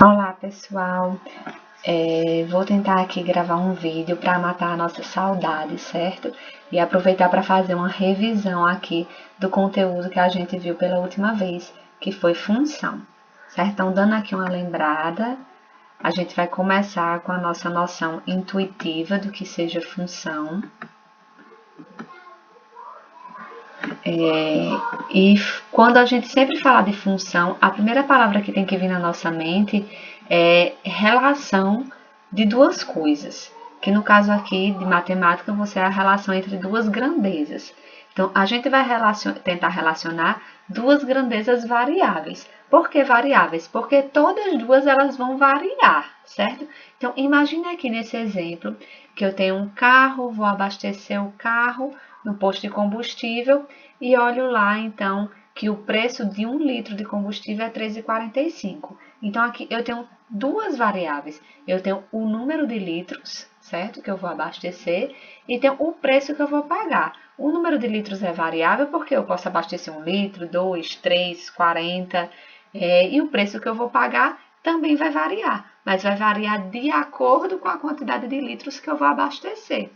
Olá pessoal, vou tentar aqui gravar um vídeo para matar a nossa saudade, certo? E aproveitar para fazer uma revisão aqui do conteúdo que a gente viu pela última vez, que foi função, certo? Então, dando aqui uma lembrada, a gente vai começar com a nossa noção intuitiva do que seja função. E quando a gente sempre fala de função, a primeira palavra que tem que vir na nossa mente é relação de duas coisas, que no caso aqui de matemática você é a relação entre duas grandezas. Então, a gente vai tentar relacionar duas grandezas variáveis. Por que variáveis? Porque todas duas elas vão variar, certo? Então, imagine aqui nesse exemplo que eu tenho um carro, vou abastecer o carro no posto de combustível e olho lá, então, que o preço de 1 litro de combustível é R$ 3,45. Então, aqui eu tenho duas variáveis. Eu tenho o número de litros, certo? Que eu vou abastecer e tenho o preço que eu vou pagar. O número de litros é variável porque eu posso abastecer 1 litro, 2, 3, 40, e o preço que eu vou pagar também vai variar, mas vai variar de acordo com a quantidade de litros que eu vou abastecer.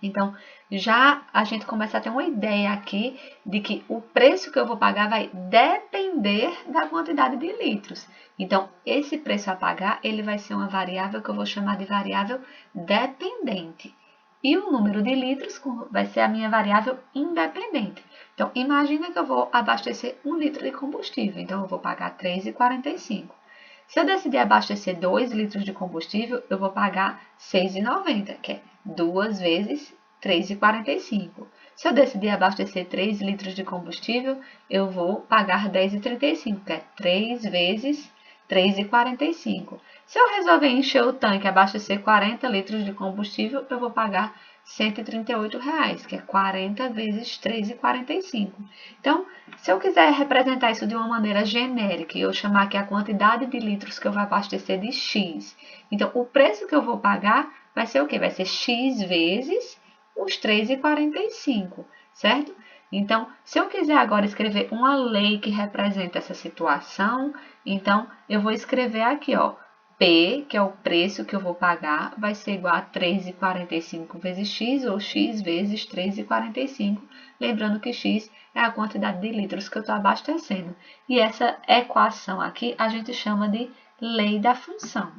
Então, já a gente começa a ter uma ideia aqui de que o preço que eu vou pagar vai depender da quantidade de litros. Então, esse preço a pagar, ele vai ser uma variável que eu vou chamar de variável dependente. E o número de litros vai ser a minha variável independente. Então, imagina que eu vou abastecer 1 litro de combustível. Então, eu vou pagar R$ 3,45. Se eu decidir abastecer 2 litros de combustível, eu vou pagar R$ 6,90, que é 2 vezes R$ 3,45. Se eu decidir abastecer 3 litros de combustível, eu vou pagar R$ 10,35, que é 3 vezes R$ 3,45. Se eu resolver encher o tanque e abastecer 40 litros de combustível, eu vou pagar R$ 138, que é 40 vezes R$ 3,45. Então, se eu quiser representar isso de uma maneira genérica e eu chamar aqui a quantidade de litros que eu vou abastecer de X, então o preço que eu vou pagar vai ser o quê? Vai ser X vezes os 3,45, certo? Então, se eu quiser agora escrever uma lei que representa essa situação, então eu vou escrever aqui, ó, P, que é o preço que eu vou pagar, vai ser igual a 3,45 vezes X, ou X vezes 3,45, lembrando que X é a quantidade de litros que eu estou abastecendo. E essa equação aqui a gente chama de lei da função.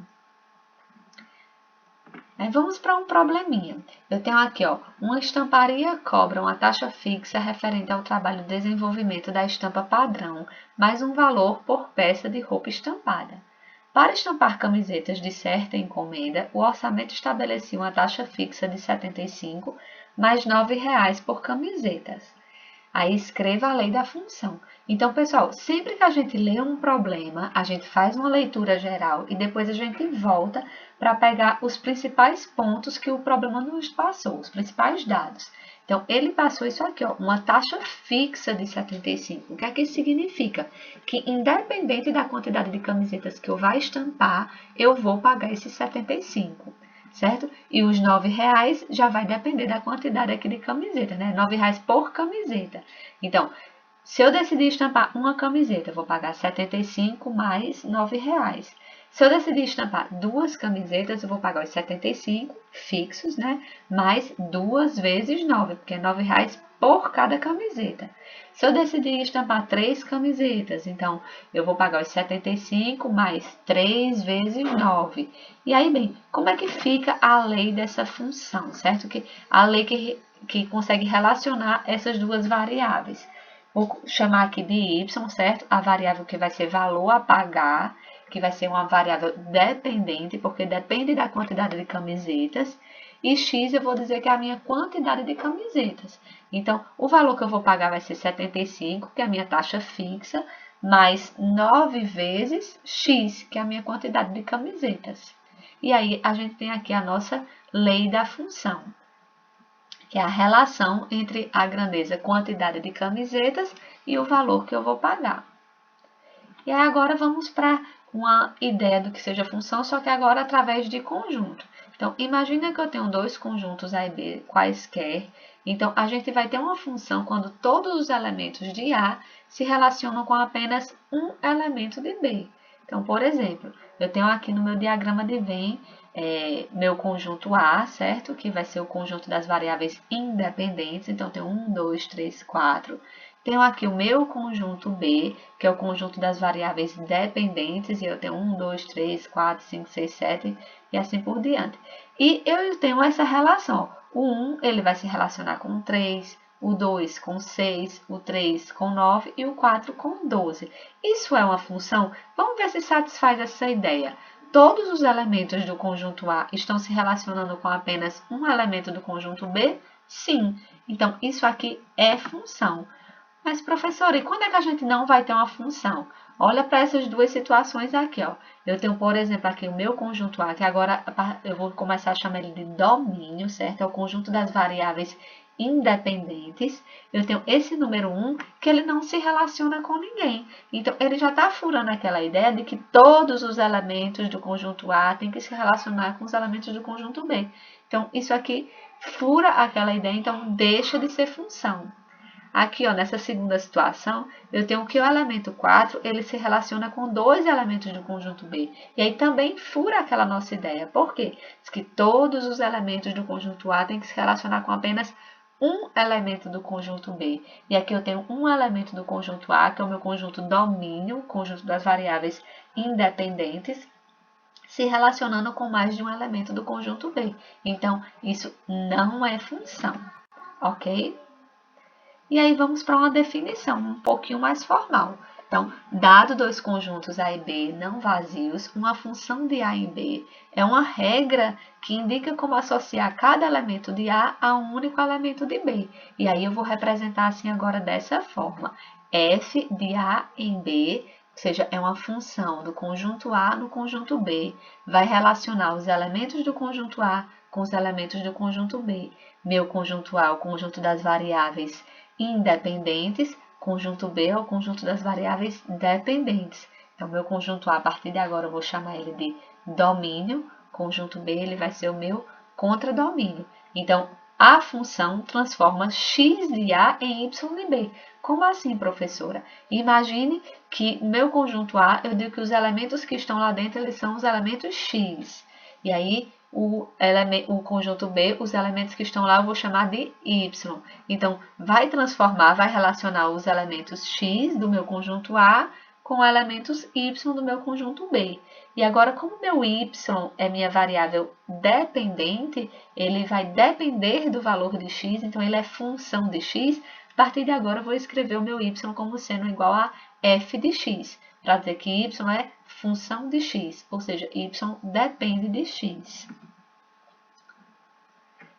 Vamos para um probleminha. Eu tenho aqui, ó, uma estamparia cobra uma taxa fixa referente ao trabalho de desenvolvimento da estampa padrão, mais um valor por peça de roupa estampada. Para estampar camisetas de certa encomenda, o orçamento estabelecia uma taxa fixa de R$ 75 mais R$ 9,00 por camisetas. Aí escreva a lei da função. Então, pessoal, sempre que a gente lê um problema, a gente faz uma leitura geral e depois a gente volta para pegar os principais pontos que o problema nos passou, os principais dados. Então, ele passou isso aqui, ó, uma taxa fixa de 75. O que é que isso significa? Que independente da quantidade de camisetas que eu vá estampar, eu vou pagar esses 75. Certo? E os R$ 9,00 já vai depender da quantidade aqui de camiseta, né? R$ 9,00 por camiseta. Então, se eu decidir estampar uma camiseta, eu vou pagar 75 mais R$ 9,00. Se eu decidir estampar duas camisetas, eu vou pagar os 75 fixos, né? Mais 2 vezes 9, porque é R$ 9,00 por cada camiseta. Se eu decidir estampar 3 camisetas, então eu vou pagar os 75 mais 3 vezes 9. E aí, bem, como é que fica a lei dessa função, certo? A lei que consegue relacionar essas duas variáveis. Vou chamar aqui de y, certo? A variável que vai ser valor a pagar, que vai ser uma variável dependente, porque depende da quantidade de camisetas. E x eu vou dizer que é a minha quantidade de camisetas. Então, o valor que eu vou pagar vai ser 75, que é a minha taxa fixa, mais 9 vezes x, que é a minha quantidade de camisetas. E aí, a gente tem aqui a nossa lei da função, que é a relação entre a grandeza, quantidade de camisetas e o valor que eu vou pagar. E aí agora vamos para uma ideia do que seja função, só que agora através de conjunto. Então, imagina que eu tenho dois conjuntos A e B quaisquer. Então, a gente vai ter uma função quando todos os elementos de A se relacionam com apenas um elemento de B. Então, por exemplo, eu tenho aqui no meu diagrama de Venn meu conjunto A, certo? Que vai ser o conjunto das variáveis independentes. Então, eu tenho 1, 2, 3, 4. Tenho aqui o meu conjunto B, que é o conjunto das variáveis dependentes, e eu tenho 1, 2, 3, 4, 5, 6, 7 e assim por diante. E eu tenho essa relação. O 1 ele vai se relacionar com o 3, o 2 com 6, o 3 com 9 e o 4 com 12. Isso é uma função? Vamos ver se satisfaz essa ideia. Todos os elementos do conjunto A estão se relacionando com apenas um elemento do conjunto B? Sim. Então, isso aqui é função. Mas, professora, e quando é que a gente não vai ter uma função? Olha para essas duas situações aqui, ó. Eu tenho, por exemplo, aqui o meu conjunto A, que agora eu vou começar a chamar ele de domínio, certo? É o conjunto das variáveis independentes. Eu tenho esse número 1, que ele não se relaciona com ninguém. Então, ele já está furando aquela ideia de que todos os elementos do conjunto A têm que se relacionar com os elementos do conjunto B. Então, isso aqui fura aquela ideia, então deixa de ser função. Aqui, ó, nessa segunda situação, eu tenho que o elemento 4, ele se relaciona com dois elementos do conjunto B. E aí também fura aquela nossa ideia. Por quê? Diz que todos os elementos do conjunto A têm que se relacionar com apenas um elemento do conjunto B. E aqui eu tenho um elemento do conjunto A, que é o meu conjunto domínio, conjunto das variáveis independentes, se relacionando com mais de um elemento do conjunto B. Então, isso não é função, ok? E aí vamos para uma definição um pouquinho mais formal. Então, dado dois conjuntos A e B não vazios, uma função de A em B é uma regra que indica como associar cada elemento de A a um único elemento de B. E aí eu vou representar assim agora dessa forma. F de A em B, ou seja, é uma função do conjunto A no conjunto B, vai relacionar os elementos do conjunto A com os elementos do conjunto B. Meu conjunto A é o conjunto das variáveis independentes, conjunto B é o conjunto das variáveis dependentes. Então, meu conjunto A, a partir de agora, eu vou chamar ele de domínio, conjunto B ele vai ser o meu contradomínio. Então, a função transforma x de A em y de B. Como assim, professora? Imagine que meu conjunto A, eu digo que os elementos que estão lá dentro, eles são os elementos x. E aí, o conjunto B, os elementos que estão lá eu vou chamar de y. Então, vai transformar, vai relacionar os elementos x do meu conjunto A com elementos y do meu conjunto B. E agora, como meu y é minha variável dependente, ele vai depender do valor de x, então ele é função de x. A partir de agora, eu vou escrever o meu y como sendo igual a f de x, para dizer que y é função de x, ou seja, y depende de x.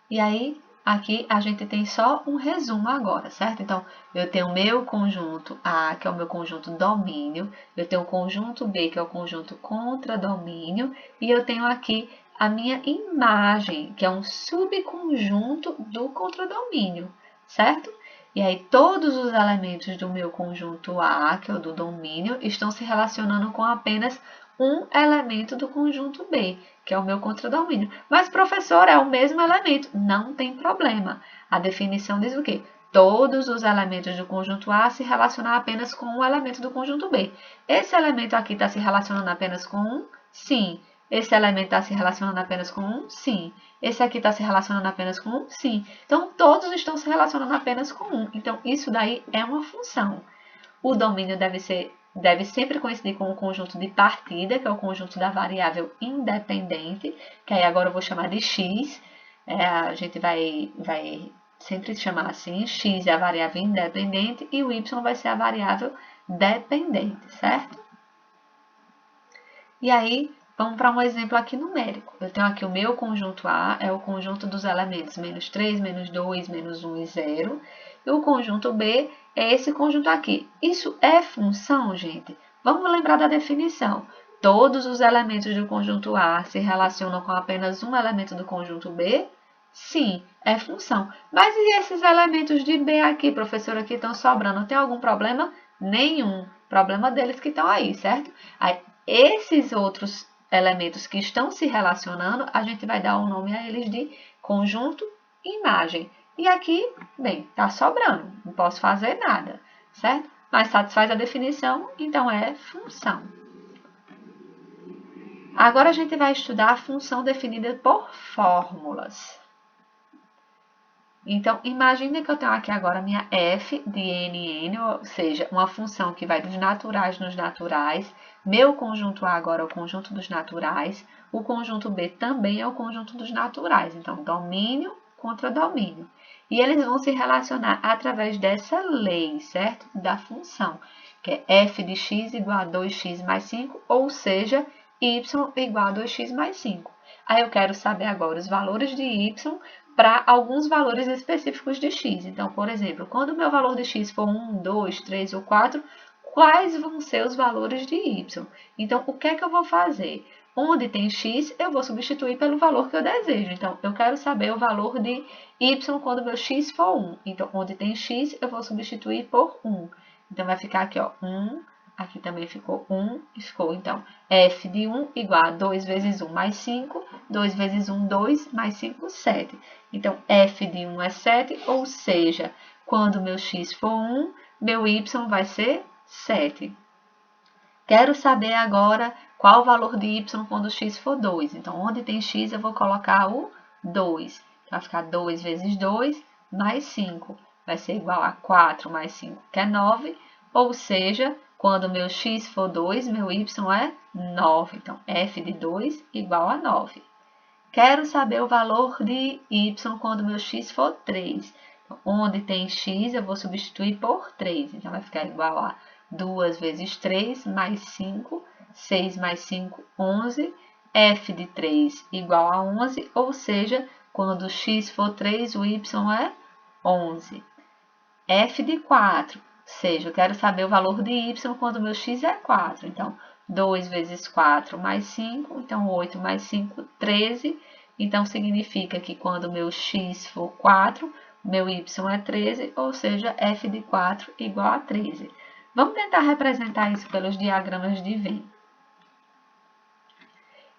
E aí, aqui a gente tem só um resumo agora, certo? Então, eu tenho o meu conjunto A, que é o meu conjunto domínio, eu tenho o conjunto B, que é o conjunto contradomínio, e eu tenho aqui a minha imagem, que é um subconjunto do contradomínio, certo? E aí, todos os elementos do meu conjunto A, que é o do domínio, estão se relacionando com apenas um elemento do conjunto B, que é o meu contradomínio. Mas, professor, é o mesmo elemento. Não tem problema. A definição diz o quê? Todos os elementos do conjunto A se relacionam apenas com um elemento do conjunto B. Esse elemento aqui está se relacionando apenas com um? Sim. Esse elemento está se relacionando apenas com um? Sim. Esse aqui está se relacionando apenas com um? Sim. Então, todos estão se relacionando apenas com um. Então, isso daí é uma função. O domínio deve sempre coincidir com o conjunto de partida, que é o conjunto da variável independente, que aí agora eu vou chamar de x. A gente vai sempre chamar assim, x é a variável independente e o y vai ser a variável dependente, certo? E aí, vamos para um exemplo aqui numérico. Eu tenho aqui o meu conjunto A, é o conjunto dos elementos menos 3, menos 2, menos 1 e 0. E o conjunto B é esse conjunto aqui. Isso é função, gente? Vamos lembrar da definição. Todos os elementos do conjunto A se relacionam com apenas um elemento do conjunto B? Sim, é função. Mas e esses elementos de B aqui, professora, que estão sobrando? Tem algum problema? Nenhum. Problema deles que estão aí, certo? Aí, esses outros elementos que estão se relacionando, a gente vai dar o nome a eles de conjunto imagem. E aqui, bem, tá sobrando, não posso fazer nada, certo? Mas satisfaz a definição, então é função. Agora a gente vai estudar a função definida por fórmulas. Então, imagine que eu tenho aqui agora a minha f de n, ou seja, uma função que vai dos naturais nos naturais. Meu conjunto A agora é o conjunto dos naturais. O conjunto B também é o conjunto dos naturais. Então, domínio contra domínio. E eles vão se relacionar através dessa lei, certo? Da função, que é f de x igual a 2x mais 5, ou seja, y igual a 2x mais 5. Aí eu quero saber agora os valores de y para alguns valores específicos de x. Então, por exemplo, quando o meu valor de x for 1, 2, 3 ou 4, quais vão ser os valores de y? Então, o que é que eu vou fazer? Onde tem x, eu vou substituir pelo valor que eu desejo. Então, eu quero saber o valor de y quando meu x for 1. Então, onde tem x, eu vou substituir por 1. Então, vai ficar aqui, ó, 1. Aqui também ficou 1, e ficou, então, f de 1 igual a 2 vezes 1 mais 5, 2 vezes 1, 2, mais 5, 7. Então, f de 1 é 7, ou seja, quando meu x for 1, meu y vai ser 7. Quero saber agora qual o valor de y quando x for 2. Então, onde tem x, eu vou colocar o 2. Vai ficar 2 vezes 2, mais 5. Vai ser igual a 4 mais 5, que é 9. Ou seja, quando meu x for 2, meu y é 9. Então, f de 2 igual a 9. Quero saber o valor de y quando meu x for 3. Então, onde tem x, eu vou substituir por 3. Então, vai ficar igual a 2 vezes 3 mais 5. 6 mais 5, 11. F de 3 igual a 11. Ou seja, quando x for 3, o y é 11. F de 4. Ou seja, eu quero saber o valor de y quando meu x é 4. Então, 2 vezes 4 mais 5. Então, 8 mais 5, 13. Então, significa que quando meu x for 4, meu y é 13, ou seja, f de 4 igual a 13. Vamos tentar representar isso pelos diagramas de Venn.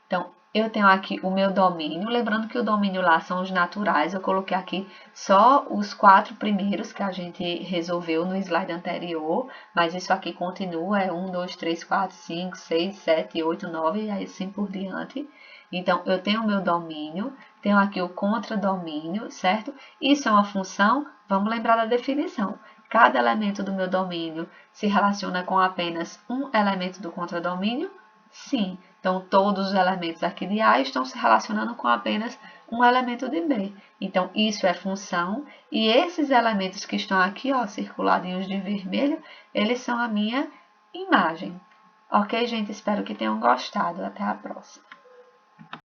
Então, eu tenho aqui o meu domínio, lembrando que o domínio lá são os naturais, eu coloquei aqui só os 4 primeiros que a gente resolveu no slide anterior, mas isso aqui continua, é 1, 2, 3, 4, 5, 6, 7, 8, 9 e assim por diante. Então, eu tenho o meu domínio, tenho aqui o contradomínio, certo? Isso é uma função, vamos lembrar da definição. Cada elemento do meu domínio se relaciona com apenas um elemento do contradomínio? Sim. Então, todos os elementos aqui de A estão se relacionando com apenas um elemento de B. Então, isso é função. E esses elementos que estão aqui, ó, circuladinhos de vermelho, eles são a minha imagem. Ok, gente? Espero que tenham gostado. Até a próxima.